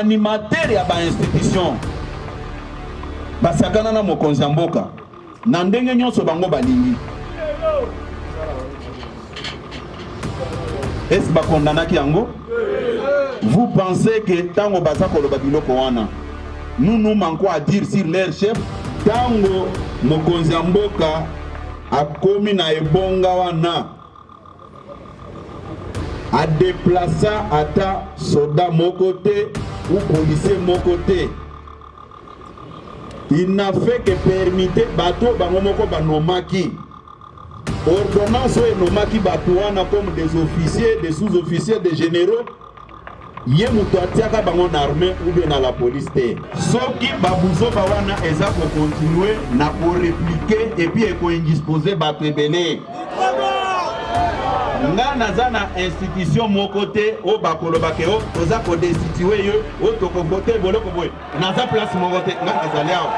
animateur ya ba institution basakana na mokonzi ya mboka na ndenge nyonso bango balingi. Est-ce ba condamnaki yango? Vous pensez que tango baza koloba biloko wana nous manquons à dire sur leur chef tango mokonzi ya mboka akomi na ebonga wana a déplacé ata soda moko te ou policier moko te, il n'a fait que permettre bato bango moko banomaki ordonnance et nomaki bato wana comme des officiers, des sous-officiers, des généraux. Yé muto atiaka bango na armée ou bien na la police te. Soki babuzo bawana eza ko continuer na ko répliquer et puis ko indisposer bato ebele. Nga naza na institution moko te o bakoloba ke o toza ko destituer yo o to ko voter boloko boy. Naza place moko te nga nazali awo.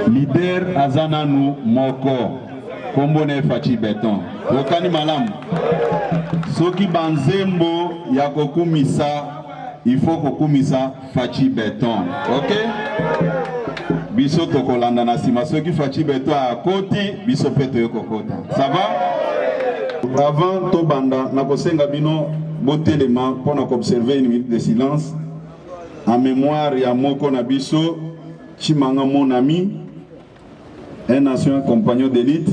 Leader azananu moko kombone Fachi Beton okani malamu soki banzembo ya kokumisa il faut kokumisa Fachi Beton, ok? Biso tokolanda na sima soki Fachi Beton akoti biso peto yokokota, ça va? Avant to banda na kosenga bino botelema pona observer une minute de silence en mémoire ya moko na biso Chimanga mon ami, un ancien compagnon d'élite,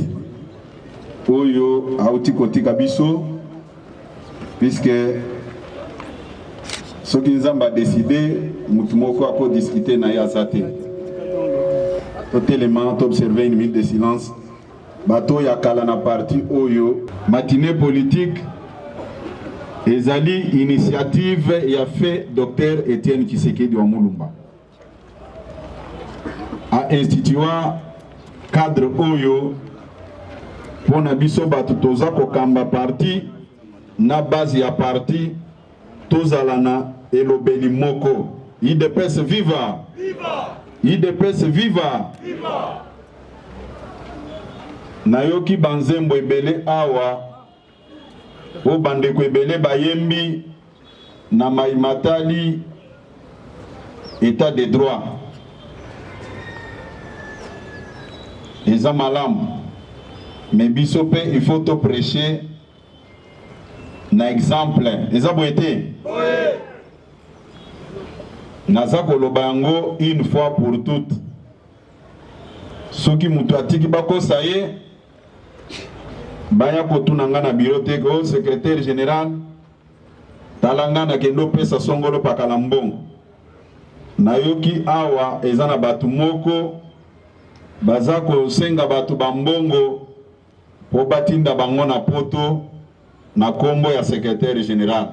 Oyo Aouti Kotika Biso, puisque ce qui nous a décidé, Moutumoko a discuté na Yazate. Tout élément, observé une minute de silence. Bato Yakala na parti Oyo, matinée politique, Ezali initiative et a fait Dr Etienne Tshisekedi wa Mulumba. A institué cadre Oyo pour na biso batu toza kokamba parti na base ya parti tozalana elobeli moko IDPS viva, viva! IDPS viva, viva! Nayoki banzembo ebele awa o bandeko ebele bayembi na maimatali état de droit. Eza malam, mais bisope il faut te prêcher na exemple. Eza boete. Oui. Naza koloba yango une fois pour toutes. Soki mutu atiki bako saye baya kotuna nga na bureau te ko secrétaire général talanga na kendo pesa songolo pakala mbongo. Nayoki awa eza na batu moko bazako senga batu bambongo po batinda bango na poto na kombo ya secrétaire général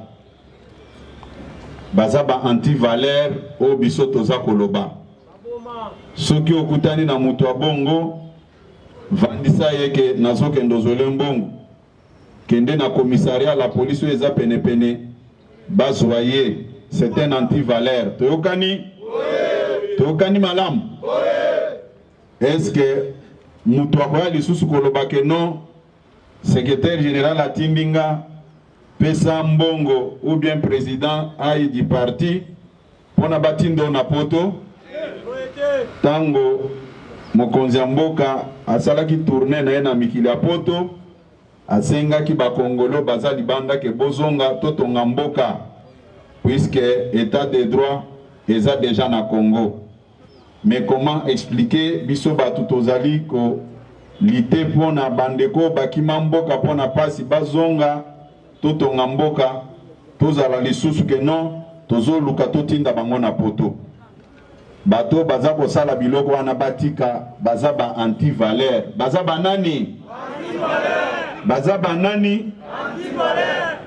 bazaba anti-valeur o biso toza koloba soki okutani na mutu wa bongo vandisa yeke nazoke ndozole mbongo kende na commissariat la police eza pene pene bazwaye c'est un anti-valeur toyokani oui. Toyokani malam oui. Est-ce que mutu akoya lisusu koloba ke non secrétaire général atindinga pesa mbongo ou bien président ayi du parti pona batindo na poto tango mokonzi ya mboka asalaki tourner na ye na mikili ya poto asengaki bakongolo baza libanda ke bozonga totonga mboka puisque état de droit eza déjà na Congo. Mais comment expliquer biso batu tozali ko lité pona bandeko bakima mboka pona pasi bazonga totonga mboka tozala lisusu ke non tozoluka totinda bango na poto. bato baza kosala biloko wana batika baza ba anti-valeur. Baza banani? Anti-valeur. Baza banani? Anti-valeur.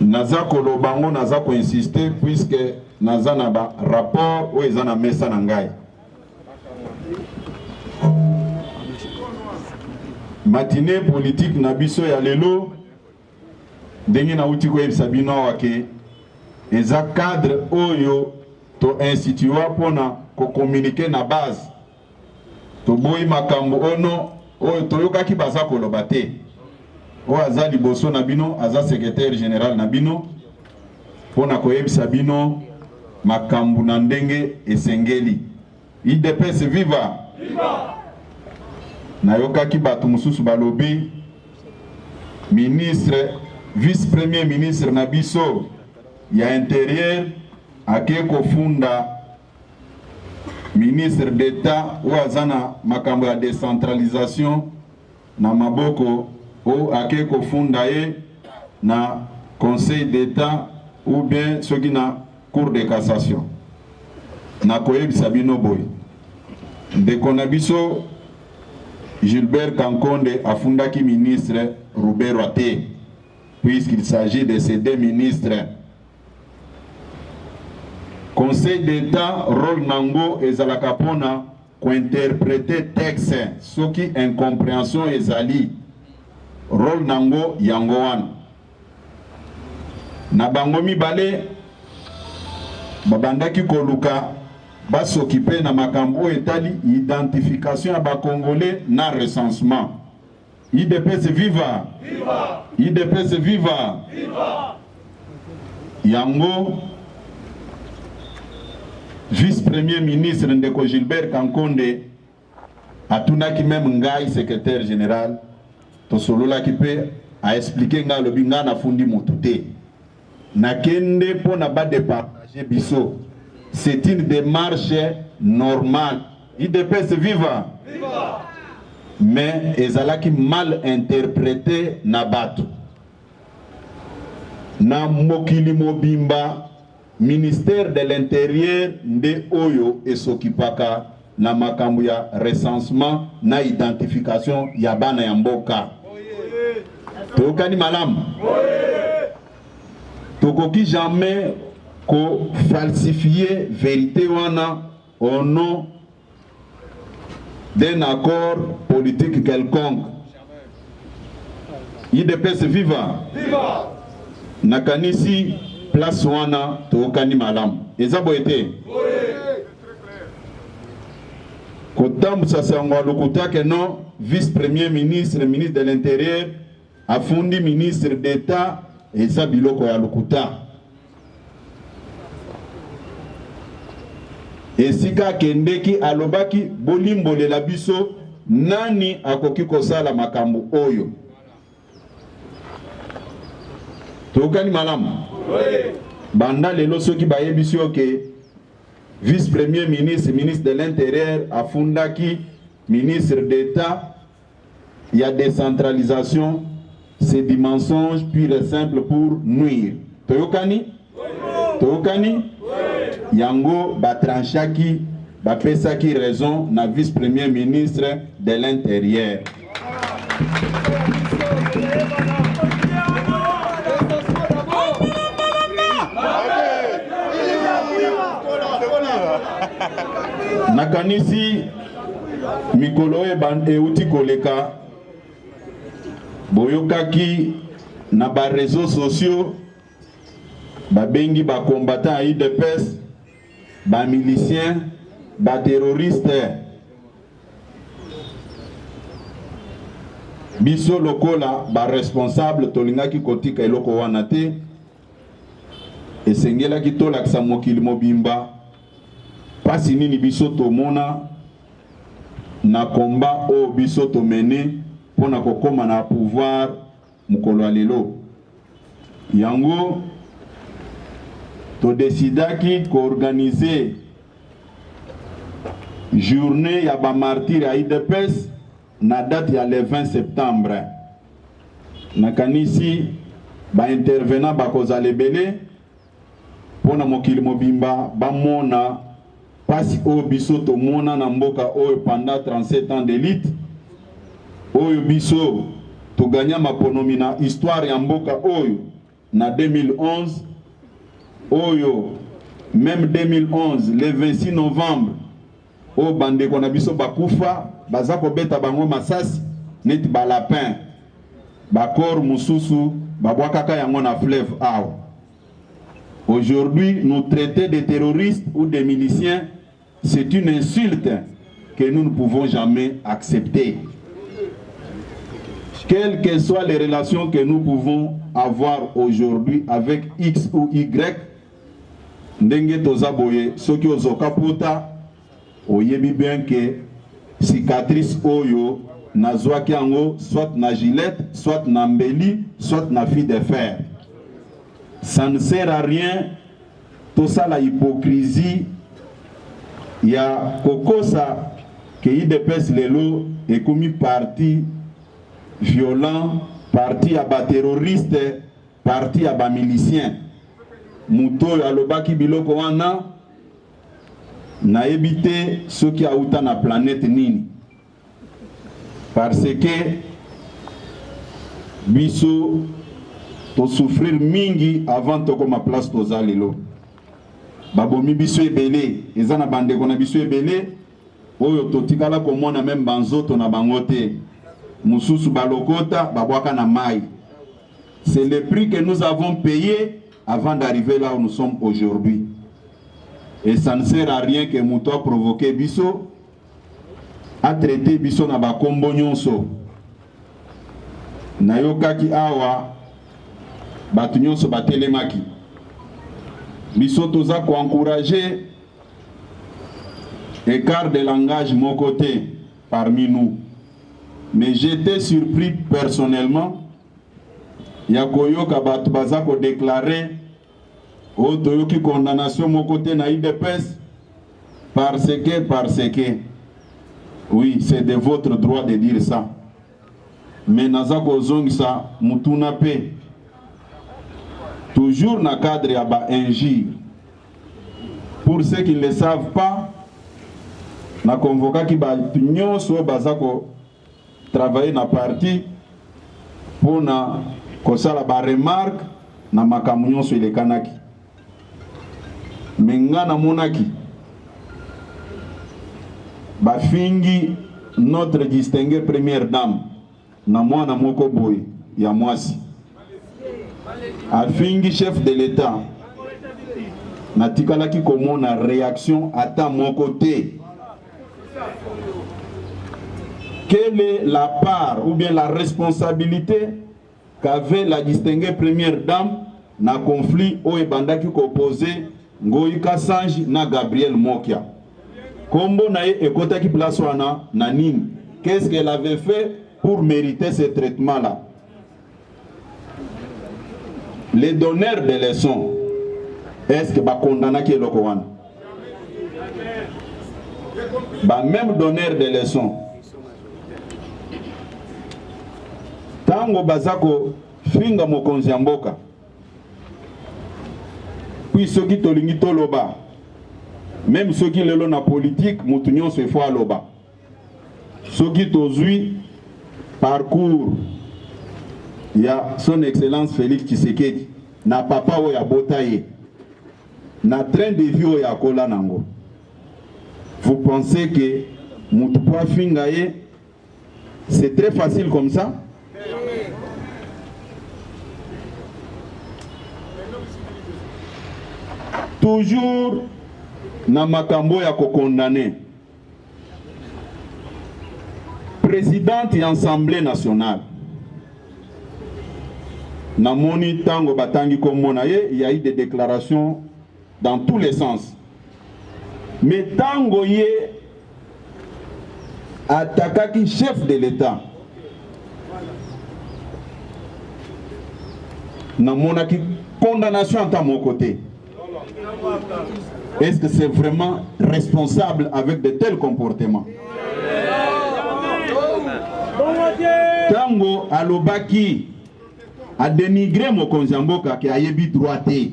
Naza kolobango naza ko insister puisque naza na ba rapport o eza na mesa na ngai. Matinée politique na biso ya lelo ndenge na uti ko yebisa bino wake eza cadre oyo to institua pona ko communiquer na base to boyi makambo ono oyo toyokaki baza koloba te. O aza liboso na bino aza secrétaire général na bino pona ko yebisa bino makambo na ndenge esengeli. IDPS viva! Viva! Nayokaki bato mususu balobi ministre vice-premier ministre na biso ya intérieur ake kofunda ministre d'état ou azana makambo ya décentralisation na maboko ou ake kofunda ye na conseil d'état ou bien soki na cour de cassation. Na koyebisa bino boy ndeko na biso Gilbert Kankonde afundaki ministre Robert Roate, puisqu'il s'agit de ces deux ministres. Conseil d'État, rôle nango ezalaka pona ko interpréter texte, soki incompréhension ezali. Rôle nango yango wana. Na bango mibale babandaki koluka ba s'occuper na makambo etali identification ya ba congolais na recensement. IDPS viva! Viva! IDPS viva! Viva! Yango vice-premier ministre ndeko Gilbert Kankonde atunaki même ngai secrétaire général to solola ki pe a expliquer nga lobi nga na fundi motute na kende pona ba départager biso. C'est une démarche normale. IDPS viva! Viva! Mais ezalaki mal interprété na bato. Na mokili mobimba ministère de l'intérieur nde oyo esokipaka na makambo ya recensement na identification ya bana ya mboka. Tokani malamu. Tokoki jamais ko falsifier vérité wana au nom d'un accord politique quelconque. IDPS viva! Viva! Nakanisi place wana tokani malamu. Ezabo ete? Kotambu sasangwa lukutake no vice-premier ministre, ministre de l'intérieur, afundi ministre d'État, eza biloko ya lukuta. Esika kendeki alobaki bolimbole la biso nani akoki kosala makambo oyo. Tokani malamu. Banda lelo soki bayebisi oke vice-premier ministre, ministre de l'intérieur afundaki ministre d'État, il y a décentralisation, c'est des mensonges purs et simples pour nuire. Toyokani? Toyokani? Yango batranchaki bapesaki raison na vice-premier ministre de l'intérieur. Nakanisi mikolo e uti koleka boyokaki na ba réseaux sociaux babengi ba combattants IDPS ba miliciens ba terroristes biso lokola ba responsable tolingaki kotika eloko wana te esengelaki tolakisa mokili mobimba pasi nini biso tomona na combat o biso tomene pona kokoma na pouvoir mukolo alelo yango to decidaki ko organiser journée ya ba martyr ya IDPS na date ya le 20 septembre nakanisi ba intervenant ba kozala ebele pona mokili mobimba bamona pasi oyo biso tomona na mboka oyo pendant 37 ans d'élite oyo biso toganya maponomi na histoire ya mboka oyo na 2011 oyo même 2011 le 26 novembre oyo bandeko na biso bakufa baza kobeta bango masasi neti balapin bakor mususu babwakaka yango na fleuve awa. Aujourd'hui, nous traiter de terroristes ou de miliciens, c'est une insulte que nous ne pouvons jamais accepter. Quelles que soient les relations que nous pouvons avoir aujourd'hui avec X ou Y, ndenge tozaboye soki ozoka puta oyebi bien que cicatrice oyo nazwaki yango soit na gilette, soit na mbeli, soit na fil de fer. Ça ne sert à rien tout ça la hypocrisie ya kokosa que IDPS lelo est commis parti violent, parti à bas terroriste, parti à bas milicien. Muto alobaki biloko wana na ebité ceux qui a outa na planète nini. Parce que biso to souffrir mingi avant to koma place to zalelo. Babomi biso ebele, ezana bandeko na biso ebele, oyo to tikala komona même banzoto na bangote. Mususu balokota, babwaka na mai. C'est le prix que nous avons payé avant d'arriver là où nous sommes aujourd'hui. Et ça ne sert à rien que Mouto a provoqué biso, a traité biso na bakombo nyonso. Nayokaki awa, batu nyonso batelemaki. Biso toza ko encourager écart de langage mon côté parmi nous. Mais j'étais surpris personnellement. Yakoyoka batu baza ko déclarer au toyoki condamnation mon côté na IDPS parce que oui, c'est de votre droit de dire ça. Mais nazako zongisa mutuna pe toujours na cadre ya ba injure. Pour ceux qui ne le savent pas, na convoqué ki ba nyonso bazako travailler na parti pour na kosala ba remarque na makamu nyonso elekanaki. Menga na monaki ba fingi notre distinguée première dame na mwana moko boy ya mwasi afingi chef de l'État na tikalaki komona réaction ata moko te. Quelle est la part ou bien la responsabilité qu'avait la distinguée première dame na conflit au ebandaki opposé Ngoyi Kasanji na Gabriel Mokia? Kombo na ye ekotaki place wana na nini? Qu'est-ce qu'elle avait fait pour mériter ce traitement-là? Les donneurs de leçons, est-ce que ba condamnaki eloko wana? Ba même donneur de leçons. Tango bazako finga mokonzi ya mboka. Puis ceux qui tolingi toloba. Même ceux qui lelo na politique, mutu nyonso efo aloba. Ceux qui tozui parcours ya son excellence Félix Tshisekedi na papa oya botaye na train de vie oya kola nango. Vous pensez que mutu po finga ye c'est très facile comme ça? Toujours na makambo ya ko condamner. Présidente et Assemblée nationale. Na moni tango batangi komona ye, il y a eu des déclarations dans tous les sens. Mais tango ye attaquaki chef de l'État. Na monaki condamnation à mon côté. Est-ce que c'est vraiment responsable avec de tels comportements? Tango alobaki a dénigré mon konzamboka qui a yebi droité.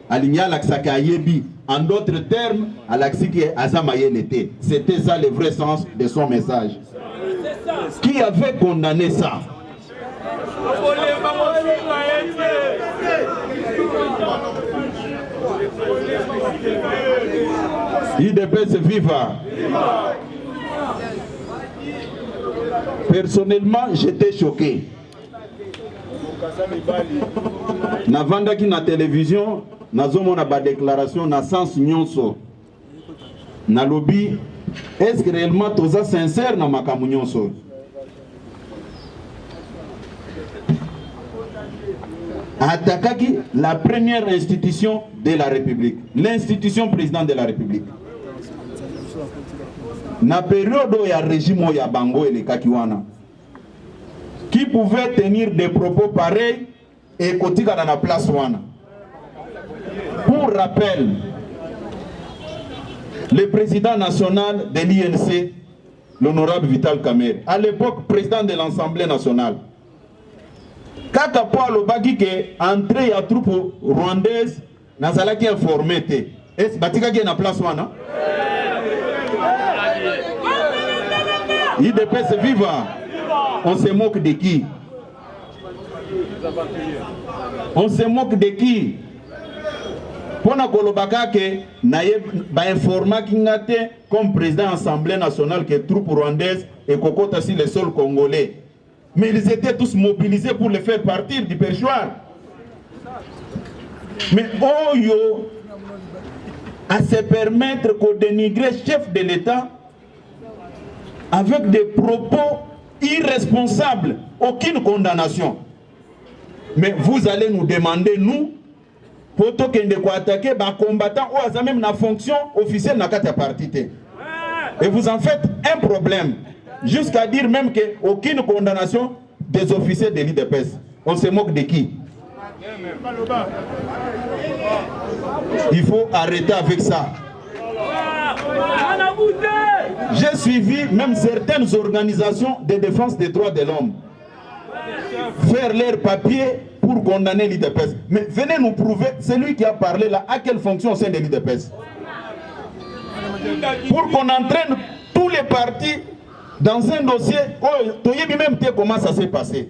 Aligna l'aksaka ayebi. En d'autres termes, alaksiki azamayelete. C'était ça le vrai sens de son message. Qui avait condamné ça? IDPS viva. Personnellement, j'étais choqué. Navanda qui na télévision, nazomona ba déclaration na sens nyonso. Na lobby, est-ce que réellement toza sincère na makamu nyonso? Attaquaki la première institution de la République, l'institution président de la République. Na période ya régime ya bango elekaki wana, qui pouvait tenir des propos pareils et kotika dans la place wana. Pour rappel, le président national de l'INC, l'honorable Vital Kamerhe, à l'époque président de l'Assemblée nationale, kaka po alobaki ke entrée ya troupe rwandaise nazalaki informé te. Est batikaki na place wana? IDPS viva. On se moque de qui? On se moque de qui? Pona kolobaka ke naye ba informaki ngate comme président de l'Assemblée nationale que troupe rwandaise et kokota si les sols congolais. Mais ils étaient tous mobilisés pour les faire partir du perchoir. Mais Oyo, à se permettre qu'on dénigre chef de l'État avec des propos irresponsables, aucune condamnation. Mais vous allez nous demander, nous, pour attaquer les combattants ou même la fonction officielle dans la partie. Et vous en faites un problème. Jusqu'à dire même qu'aucune condamnation des officiers de l'IDPS. On se moque de qui? Il faut arrêter avec ça. J'ai suivi même certaines organisations de défense des droits de l'homme faire leurs papiers pour condamner l'IDPS. Mais venez nous prouver, celui qui a parlé là, à quelle fonction au sein de l'IDPS? Pour qu'on entraîne tous les partis dans un dossier, oh, tu sais même comment ça s'est passé.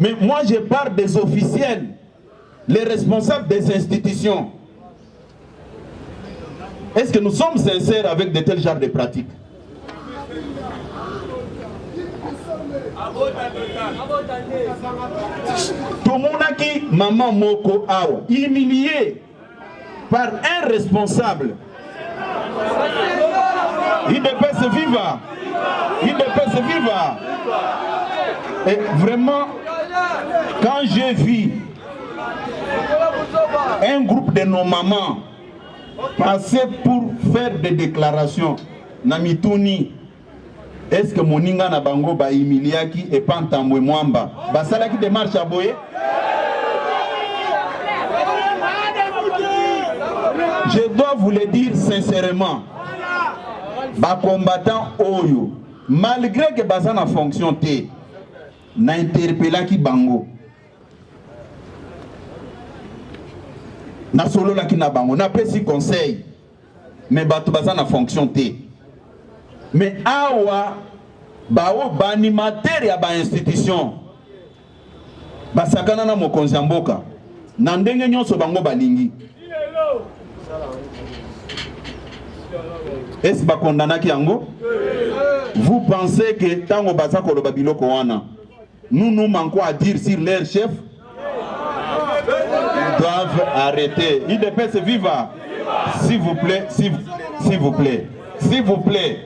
Mais moi je parle des officiels, les responsables des institutions. Est-ce que nous sommes sincères avec de tels genres de pratiques? Tomonaki maman moko awa, humilié par un responsable. IDPS viva. IDPS viva. Et vraiment, quand j'ai vu un groupe de nos mamans passer pour faire des déclarations, Namituni, est-ce que Moninga na bango ba humiliaki et Pantambwe Mwamba basalaki démarche à boye? Je dois vous le dire sincèrement, ba combattant Oyo, malgré que baza na fonction te, na interpellaki bango, na solo la ki na bango, na pesi conseil, mais bato baza na fonction te. Mais awa bao ba animateur ya ba institution basakana na mokonzi ya mboka na ndenge nyonso bango balingi. Est-ce ba kondanaki yango? Vous pensez que tango baza koloba biloko wana nous manquons à dire sur leur chef? Ils doivent arrêter. IDPS viva. S'il vous plaît, s'il vous plaît, s'il vous plaît.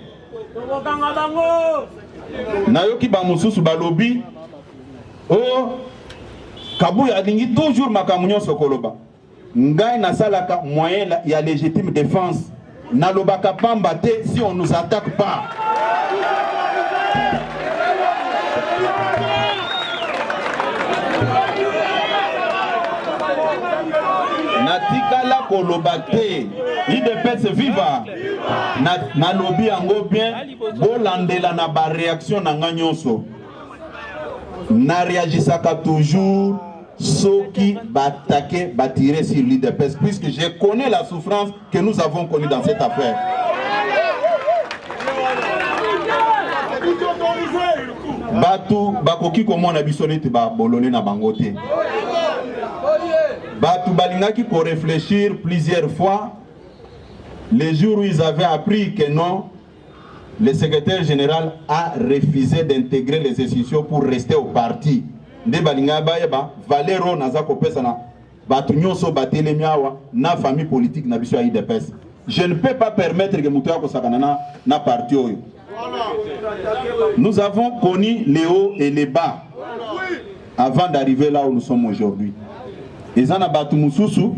Nayoki ba mususu balobi oh Kabuya alingi toujours makamunyo sokoloba ngai nasalaka moyen ya légitime défense nalobaka pamba te si on nous attaque pas. Natikala koloba te IDPS viva na lobby yango bien bolandela na ba réaction na nga nyonso na réagisaka toujours ceux qui attaquer, tirer sur l'IDPS, puisque je connais la souffrance que nous avons connue dans cette affaire. Batu bakoki komona bisonete ba bolone na bangote. Batu balingaki ko réfléchir plusieurs fois. Les jours où ils avaient appris que non, le secrétaire général a refusé d'intégrer les institutions pour rester au parti. Nde balinga ba Valero nazako pesa na batu nyonso batele miawa na famille politique na biso ya IDPS. Je ne peux pas permettre que mutu ko sakana na parti oyo. Nous avons connu les hauts et les bas avant d'arriver là où nous sommes aujourd'hui. Et ça n'a pas tout mususu,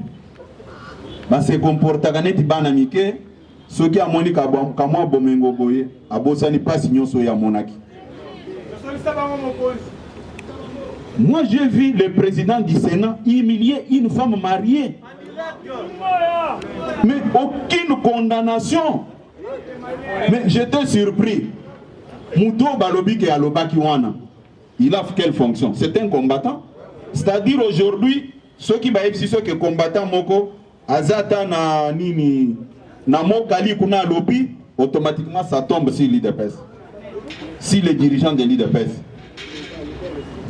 se comporte ganeti banamike, ceux qui a moni kamwa bomengo boye, abosani pas signon so ya monaki. Moi j'ai vu le président du Sénat humilier une femme mariée, mais aucune condamnation. Mais j'étais surpris. Mouto Balobi qui a l'obaki wana, il a fait quelle fonction? C'est un combattant. C'est-à-dire aujourd'hui, ceux qui baïbent si ceux qui combattant moko, azata na nini, na mokali kuna lobi, automatiquement ça tombe sur l'IDPS. Si les dirigeants de l'IDPS.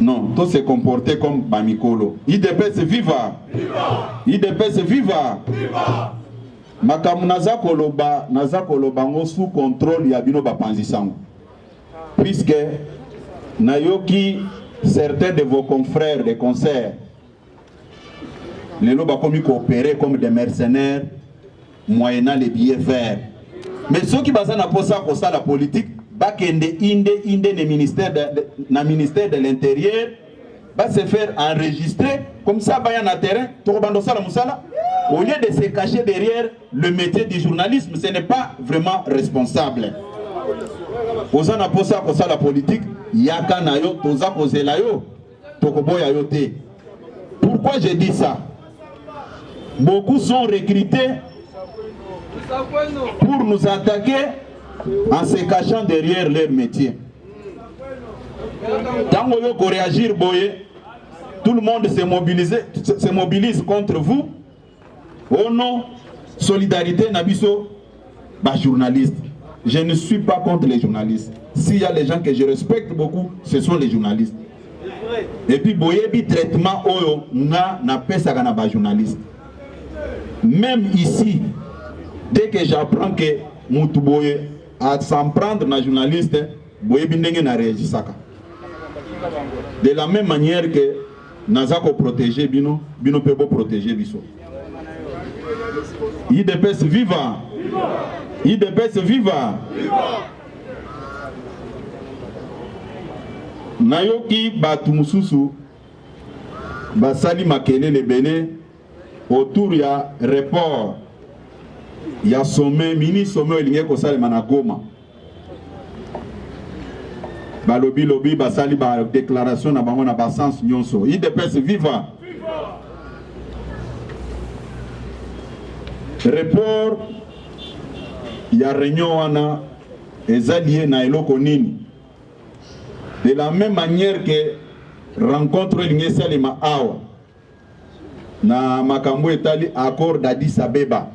Non, tout s'est comporté comme Bamikolo. IDPS viva! IDPS viva! Makamu naza koloba ngo sous contrôle ya bino bapanzisango. Puisque nayoki certains de vos confrères de concert les loba komi coopérer comme des mercenaires moyennant les billets verts. Mais ceux qui basent na posa kosa la politique bakende inde ne ministère de l'intérieur va se faire enregistrer comme ça baya na terrain to bando sala musala. Au lieu de se cacher derrière le métier du journalisme, ce n'est pas vraiment responsable. Ozana posa kosa la politique, yaka na yo, toza kozela yo, tokoboya yo te. Pourquoi je dis ça? Beaucoup sont recrutés pour nous attaquer en se cachant derrière leur métier. Tant que vous réagir, tout le monde se mobilise contre vous. Oh non, solidarité Nabiso, journaliste. Je ne suis pas contre les journalistes. S'il y a les gens que je respecte beaucoup, ce sont les journalistes. Et puis, boyebi traitement oyo na pesa kana ba journaliste. Même ici, dès que j'apprends que mutu boye à s'en prendre na journaliste, boyebi ndenge na réagissaka. De la même manière que nazako protéger bino pebo protéger biso. IDPS viva! IDPS viva! Nayoki batu mususu basali makelele bele autour ya report ya sommet mini sommet elinge kosalema na Goma. Balobi basali ba déclaration na bango na basens nyonso. IDPS viva! Report ya réunion wana ezalié na eloko nini. De la même manière que rencontre l'Ingesalema Awa na makambo etali accord d'Addis Abeba.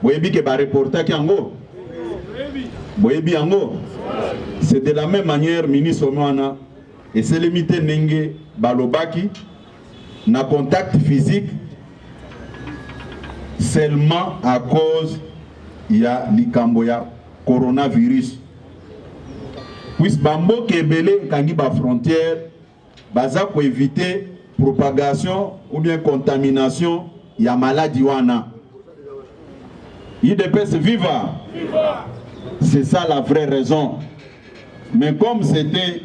Boyebi ke ba reporter ki yango. Boyebi yango. C'est de la même manière ministre Mwana et c'est limité nenge balobaki na contact physique seulement à cause il y a likambo ya coronavirus. Puis bambo kebele kangi ba frontière baza pour éviter propagation ou bien contamination ya maladie wana. IDPS viva. C'est ça la vraie raison. Mais comme c'était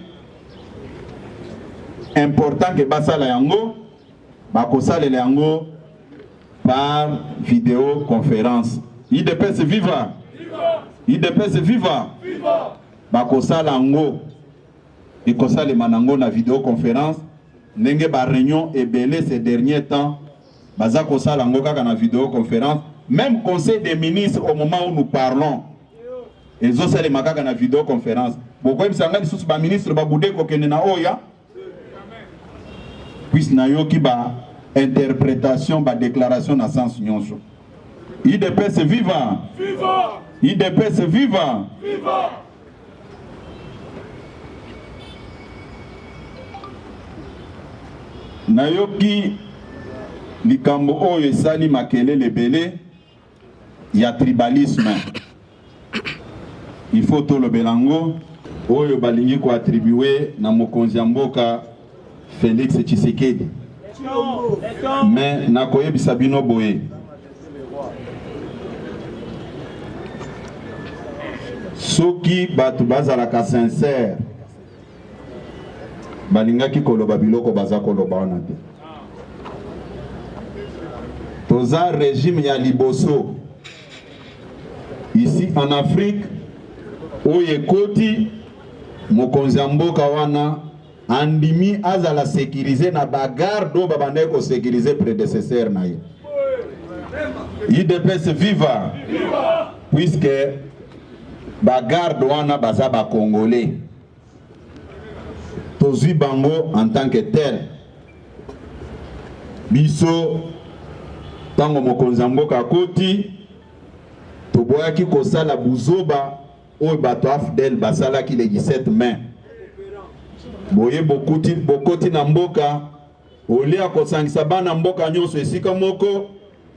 important que basala yango bakosala yango par vidéoconférence. IDPS viva. IDPS viva. Bakosala yango ikosala manango na vidéoconférence ndenge ba réunion ebele ces derniers temps baza kosala yango kaka na vidéoconférence. Même conseil des ministres au moment où nous parlons ils ont salé makaka na vidéoconférence. Pourquoi ils s'engagent sous ba ministre ba boudé kokene na oya puisque nayoki ba interprétation ba déclaration na sens nyonso. IDPS viva! Viva! IDPS viva! Viva! Nayoki likambo oyo esali makelele belé ya tribalisme. Il faut tout le belango oyo balingi ko attribuer na mokonzi ya mboka Félix Tshisekedi. Mais nakoyebisa bino boye. Soki batu bazalaka sincère balingaki koloba biloko baza koloba wana te. Toza régime ya liboso ici en Afrique oye koti mokonzi ya mboka wana andimi azala sécuriser na bagardo babandai ko sécuriser prédécesseur na ye. IDPS viva! Puisque bagardo wana baza ba congolais. Tozui bango en tant que tel. Biso tango mokonzi ya mboka koti toboyaki kosala buzoba oyo bato AFDEL basalaki le 17 mai. Boye bokoti na mboka olia kosangisa bana mboka nyonso esika moko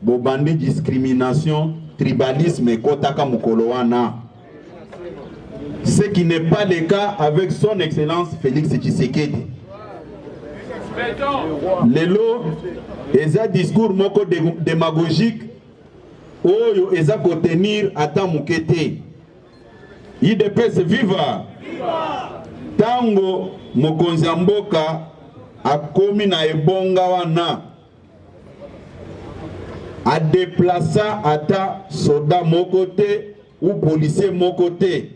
bobandi discrimination tribalisme ekotaka mokolo wana. Ce qui n'est pas le cas avec son excellence Félix Tshisekedi. Lelo eza discours moko démagogique oyo eza kotenir ata mukete. IDPS viva! Tango mokonzi ya mboka akomi na ebonga wana a déplaça ata soda moko te ou policier moko te.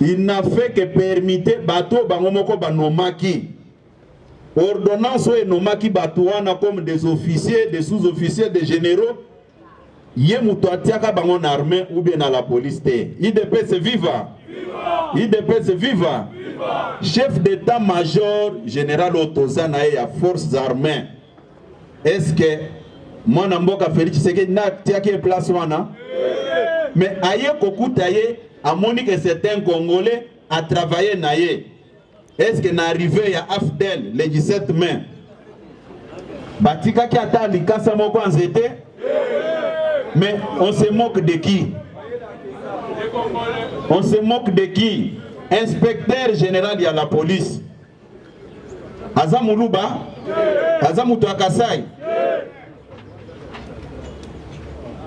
Il n'a fait que permettre bato bango moko banomaki. Ordonnance ou nomaki bato wana comme des officiers, des sous-officiers, des généraux. Yé muto atiaka bango na armée ou bien à la police te. IDPS viva! IDPS viva! Chef d'état-major général Otozana ya forces armées. Est-ce que mon mboka Félix Tshisekedi na tiaki place wana? Mais aye kokuta ye amoni que c'est un Congolais a travaillé na ye. Est-ce que na arrivé à AFDEL le 17 mai? Batika ki ata likasa moko anzete? Mais on se moque de qui? On se moque de qui? Inspecteur général de la police. Azamuluba? Azamutu Akasai?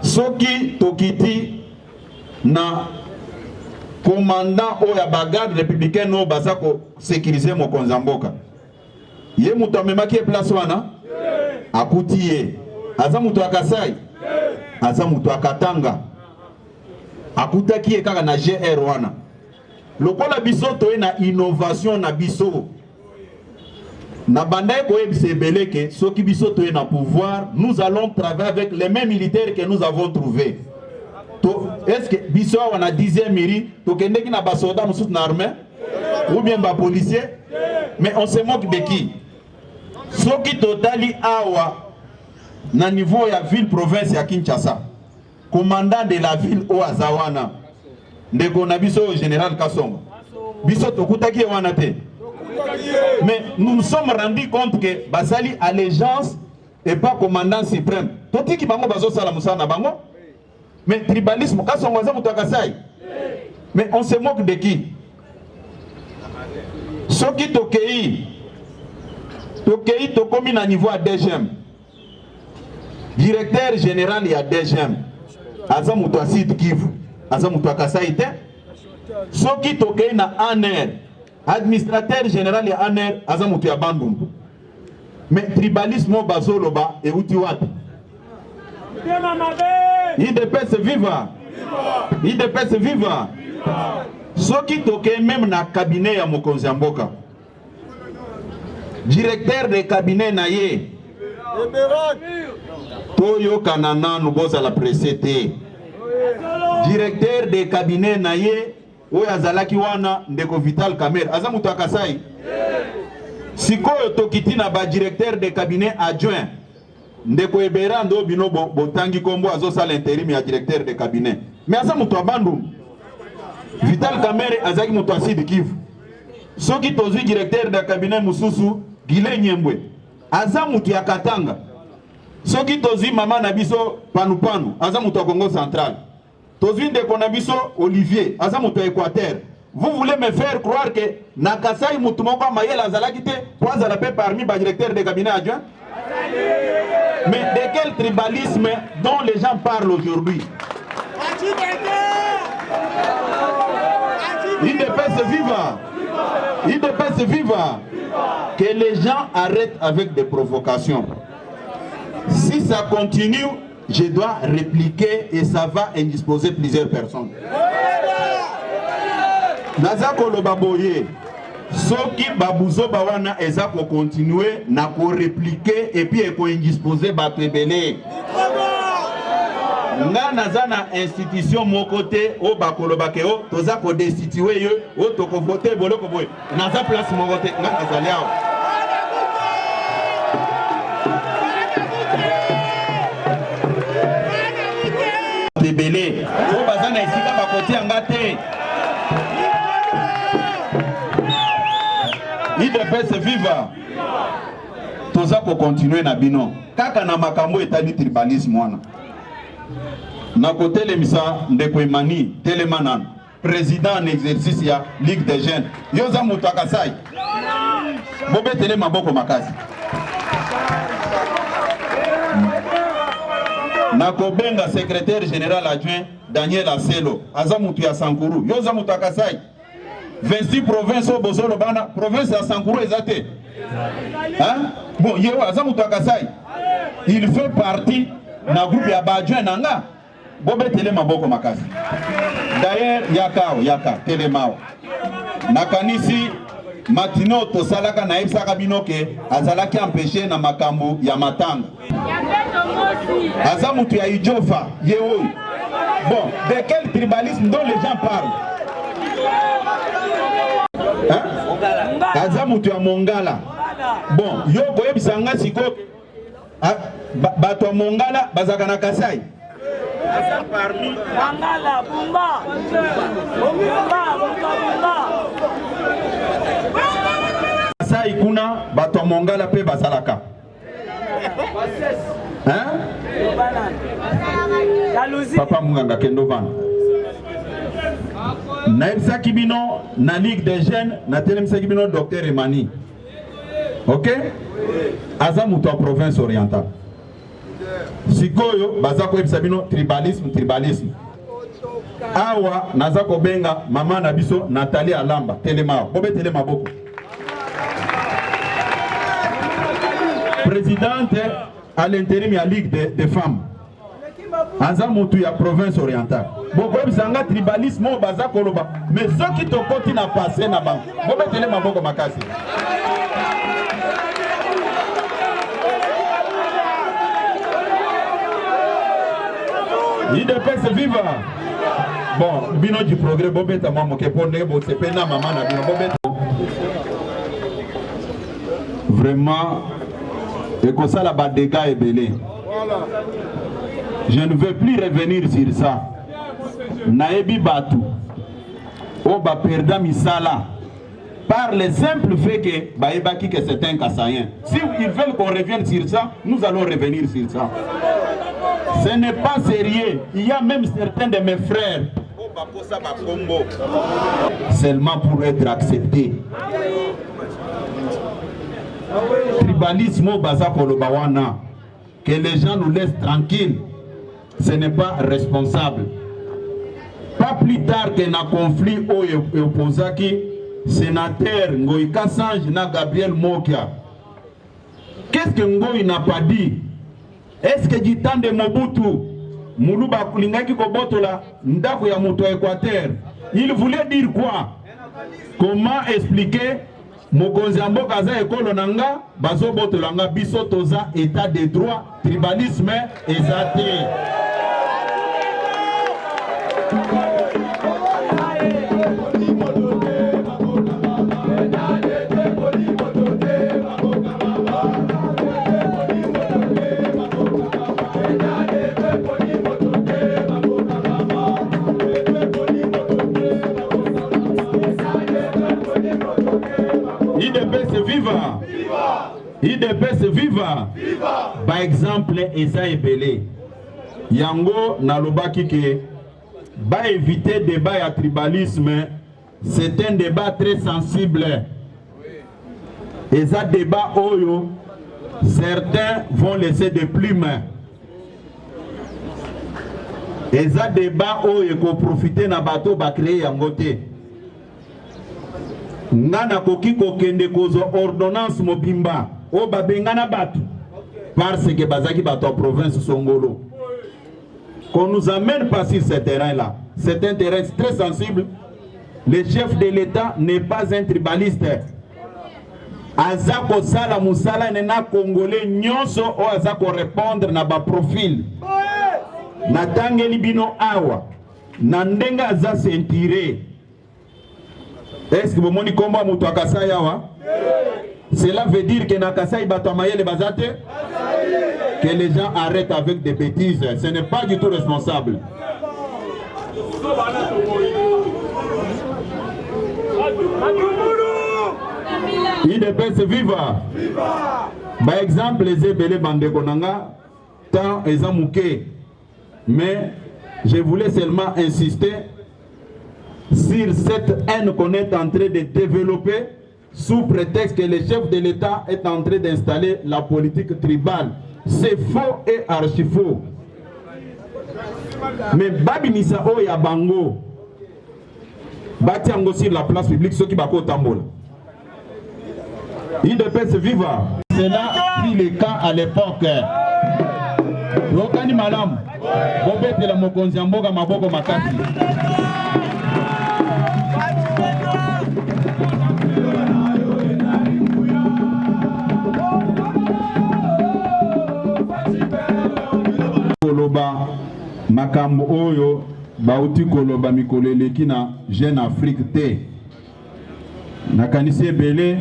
Soki Tokiti na commandant oya bagarde républicaine no bazako sécuriser mokonzi ya mboka. Ye mutu amemaki place wana? Akuti ye. Azamutu Akasai? Azamutu Akatanga. Akutaki ye kaka na GR wana. Lokola biso toye na innovation na biso. Na bandaye koyebise beleke soki biso toye na pouvoir, nous allons travailler avec les mêmes militaires que nous avons trouvés. Est-ce que biso wana 10e miri tokendeki na basoda mususu na armée ou bien ba policier? Mais on se moque de qui? Soki totali awa na niveau ya ville province ya Kinshasa. Commandant de la ville au Azawana. Ndeko na biso général Kasongo. Biso tokutaki wana te. Mais nous nous sommes rendus compte que basali allégeance et pas commandant suprême. Toti ki bango bazo sala musana bango. Mais tribalisme Kasongo za mutu Akasai. Mais on se moque de qui? Soki tokei tokomi na niveau à DGM. Directeur général ya DGM. Azamutu Sud Kivu. Azamutu Akasai te. Soki tokei na ANR. Administrateur général ya ANR azamutu ya Bandundu. Mais tribalisme bazoloba euti wapi? IDPS viva! IDPS viva! Soki tokei même na cabinet ya mokonzi ya mboka. Directeur de cabinet na ye. Toyo kanana nuboza la presete. Directeur de cabinet na ye oyo azalaki wana ndeko Vital Kamerhe. Azamutu Akasai? Sikoyo tokiti na ba directeur de cabinet adjoint. Ndeko ebera ndo bino botangi kombo azosa l'intérim ya directeur de cabinet. Mais asa mutu abandu. Vital Kamerhe azaki mutu asidi Kivu. Soki tozwi directeur de cabinet mususu Gile Nyembwe. Aza mutu ya Katanga. Soki tozwi mama na biso Panu aza mutu ya Congo Central. Tozwi ndeko na biso Olivier aza mutu ya Équateur. Vous voulez me faire croire que Nakasai mutu moko mayela azalaki te po azala pe parmi ba directeur de cabinet adjoint? Mais de quel tribalisme dont les gens parlent aujourd'hui? IDPS viva! IDPS viva! Que les gens arrêtent avec des provocations. Si ça continue, je dois répliquer et ça va indisposer plusieurs personnes. Nazako lo baboye. Soki babuzo bawana ezako continuer na ko répliquer et puis eko indisposer bato ebele. Nga nazana institution mon côté o bakolobake o toza ko destituer yo o toko voter boloko boy. Naza place mon côté nga nazali awo. Ebele. O bazana esika bakote ngate. IDPS viva. Toza ko continuer na bino. Kaka na makambo etali tribalisme wana. Na kote lemisa ndeko Emani Telemanan, président en exercice ya Ligue des Jeunes. Yoza mutu akasai. Bobe tele maboko makasi. Na kobenga secrétaire général adjoint Daniel Aselo. Aza mutu ya Sankuru. Yoza mutu akasai. 26 provinces au Bozolo Bana, province à Sankuru ezate. Hein? Bon, Yewa Azamuto Akasai. Il fait partie na groupe ya Badjouen Nanga. Bobe Telema Boko Makasi. D'ailleurs, Yaka, Telemao. Nakanisi Matino Tosalaka na Epsaka Binoke, Azalaki empêché na Makambu ya Matanga. Azamuto ya Ijofa, Yewo. Bon, de quel tribalisme dont les gens parlent? Hein? Azamutu ya Mongala. Bon, yo boye bisanga siko bato ya Mongala bazaka na Kasai. Asa parmi Mongala Bumba. Kasai kuna bato ya Mongala pe bazalaka. Hein? Papa Munganga Kendovana. Naïbsa Kibino, na Ligue des Jeunes, na Telemsa Kibino, docteur Emani. Ok? Azamuto province orientale. Sikoyo, Bazako Ebsabino, tribalisme. Awa, Nazako Benga, Maman Nabiso, Nathalie Alamba, Telema, Bobe Telema Boko. Présidente à l'intérim de la Ligue des femmes. Azamutu ya province orientale. Boko bisanga tribalisme o baza koloba. Mais ceux qui te continuent à passer na banque. Bobe tele maboko makasi. IDPS viva. Bon, bino du progrès bobe ta maman ke ponde bo sepe na maman na bino bobe. Vraiment et comme ça la ba dégâts ebelé. Je ne veux plus revenir sur ça. Naebi Batu, Oba Perda Misala, par le simple fait que Baebaki que c'est un Kassayen. Si ils veulent qu'on revienne sur ça, nous allons revenir sur ça. Ce n'est pas sérieux. Il y a même certains de mes frères, seulement pour être acceptés. Tribalisme au Bazakolobawana, que les gens nous laissent tranquilles. Ce n'est pas responsable. Pas plus tard qu'un conflit au Opposaki, sénateur Ngoï Kassange na Gabriel Mokia. Qu'est-ce que Ngoï n'a pas dit? Est-ce que du temps de Mobutu, Moulouba Kulingaki Kobotola, Ndako ya Mouto Équateur, il voulait dire quoi? Comment expliquer Mokonzi Mboka za ekolo nanga, Bazo Botolanga, Biso Toza, état de droit, tribalisme, exaté. IDPS viva. Viva. Par exemple, Eza Ebele. Yango nalobaki ke ba éviter débat à tribalisme, c'est un débat très sensible. Eza débat oyo, certains vont laisser des plumes. Eza débat oyo ko profiter na bateau ba créer yango te. Ngana koki kokende kozo ordonnance mobimba o babengana batu parce que bazaki bato en province Songolo. Qu'on nous amène pas sur ce terrain-là. C'est un terrain très sensible. Le chef de l'État n'est pas un tribaliste. Azako sala musala nena congolais nyonso o azako répondre na ba profil. Na tangeli bino awa. Na ndenga aza sentiré. Est-ce que vous moni komba mutu akasai awa? Cela veut dire que na kasai bato mayele bazate? Que les gens arrêtent avec des bêtises. Ce n'est pas du tout responsable. IDPS viva. Par exemple, les Ebele Bandekonanga, tant les amouké. Mais je voulais seulement insister sur cette haine qu'on est en train de développer sous prétexte que le chef de l'État est en train d'installer la politique tribale. C'est faux et archi faux. Mais Babi Misao ya Bango, Batiango sur la place publique, ceux qui bako tambola. IDPS viva. Cela pris le cas à l'époque. Yokani malam, Bobete la mokonzi amboga maboko makasi. Koloba makambo oyo bauti koloba mikoleleki na Jeune Afrique te. Nakanisi ebele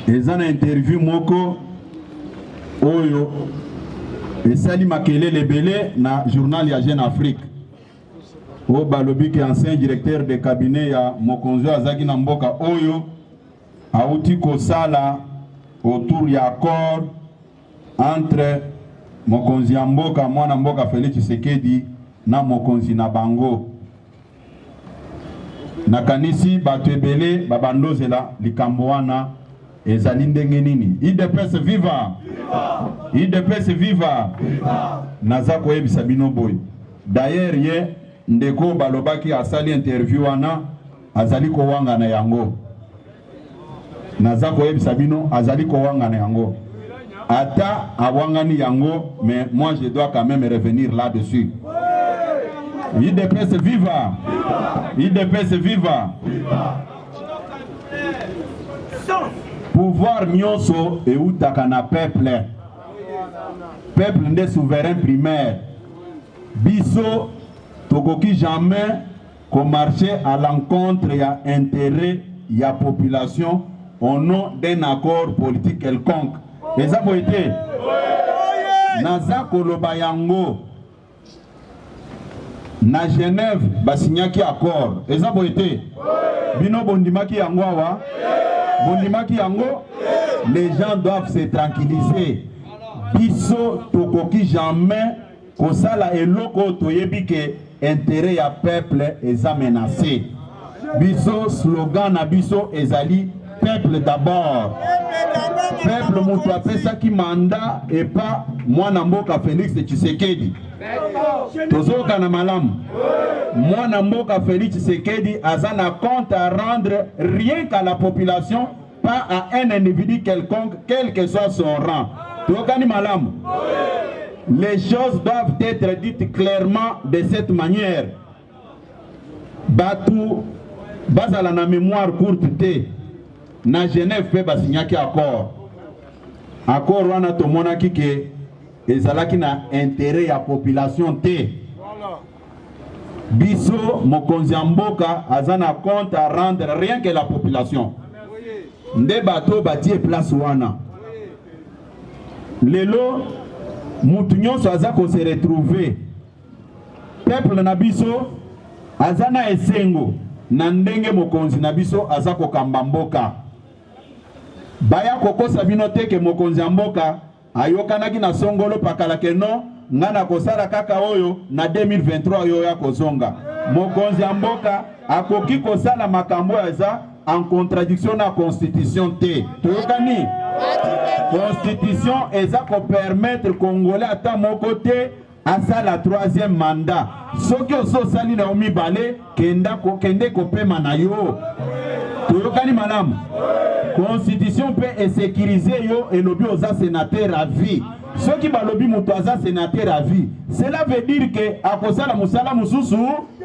eza na interview moko oyo esali makelele ebele na journal ya Jeune Afrique. O balobi ki ancien directeur de cabinet ya mokonzi azaki na mboka oyo auti kosala autour ya accord entre mokonzi ya mboka mwana mboka Félix Tshisekedi na mokonzi na bango. Nakanisi bato ebele babandozela likambo wana ezali ndenge nini. IDPS viva. IDPS viva. Naza koyebisa bino boy. D'ailleurs ye ndeko balobaki asali interview wana azali ko wanga na yango. Naza koyebisa bino azali ko wanga na yango. Ata awangani yango, mais moi je dois quand même revenir là-dessus. IDPS viva. IDPS viva. Pouvoir nyonso et utakana peuple. Peuple nde souverain primaire. Biso tokoki jamais qu'on marcher à l'encontre ya intérêt ya population au nom d'un accord politique quelconque. Eza boite. Naza koloba yango. Na Genève basinyaki accord. Eza boite. Bino bondimaki yango awa. Bondimaki yango. Les gens doivent se tranquilliser. Biso tokoki jamais kosala eloko toyebi ke intérêt ya peuple eza menacé. Biso slogan na biso ezali peuple d'abord. Peuple mutu apesa ki mandat et pas mwana mboka Félix Tshisekedi. Tozoka na malamu. Mwana mboka Félix Tshisekedi aza na compte à rendre rien qu'à la population, pas à un individu quelconque, quel que soit son rang. Tozoka ni malamu. Les choses doivent être dites clairement de cette manière. Batu bazala na mémoire courte te. Na Genève pe basinyaki accord. Accord wana tomonaki ke ezalaki na intérêt ya population te. Biso mokonzi ya mboka azana compte à rendre rien que la population. Nde bato batie place wana. Lelo mutu nyonso aza ko se retrouver. Peuple na biso azana esengo na ndenge mokonzi na biso aza ko kamba mboka. baya kokosa bino te ke mokonzi ya mboka ayokanaki na songolo pakala ke non nga na kosala kaka oyo na 2023 oyo ya kozonga. Mokonzi ya mboka akoki kosala makambo eza en contradiction na constitution te. Toyokani constitution eza ko permettre congolais ata moko te asala 3e mandat. Soki oso sali na omibale kende kopema na yo. Toyokani malamu. Constitution peut sécuriser yo et lobi oza sénateur à vie. Ceux qui balobi muto aza sénateur à vie, cela veut dire que akosala musala mususu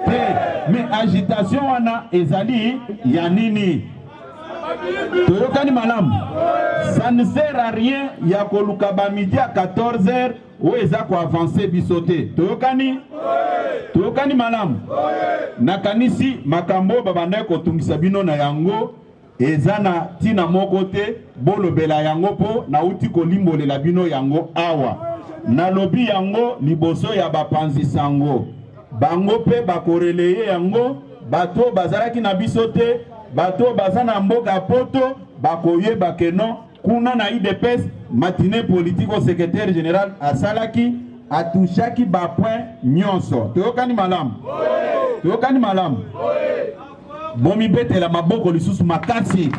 te. Mais agitation wana ezali ya nini? Toyokani malam. Ça ne sert à rien ya koluka ba midi à 14h ou eza ko avancer bisoté. Toyokani malam. Nakanisi makambo babanda ko tungisa bino na yango. Ezana tina moko te bolobela yango po na uti kolimbolela bino yango awa na lobi yango liboso ya bapanzi sango bango pe bakoreleye yango bato bazalaki na biso te bato bazana mboka poto bakoye bakeno kuna na IDPS matinée politique au secrétaire général asalaki atushaki ba point nyonso. Toyokani malamu Bomi bete la maboko lisusu makasi.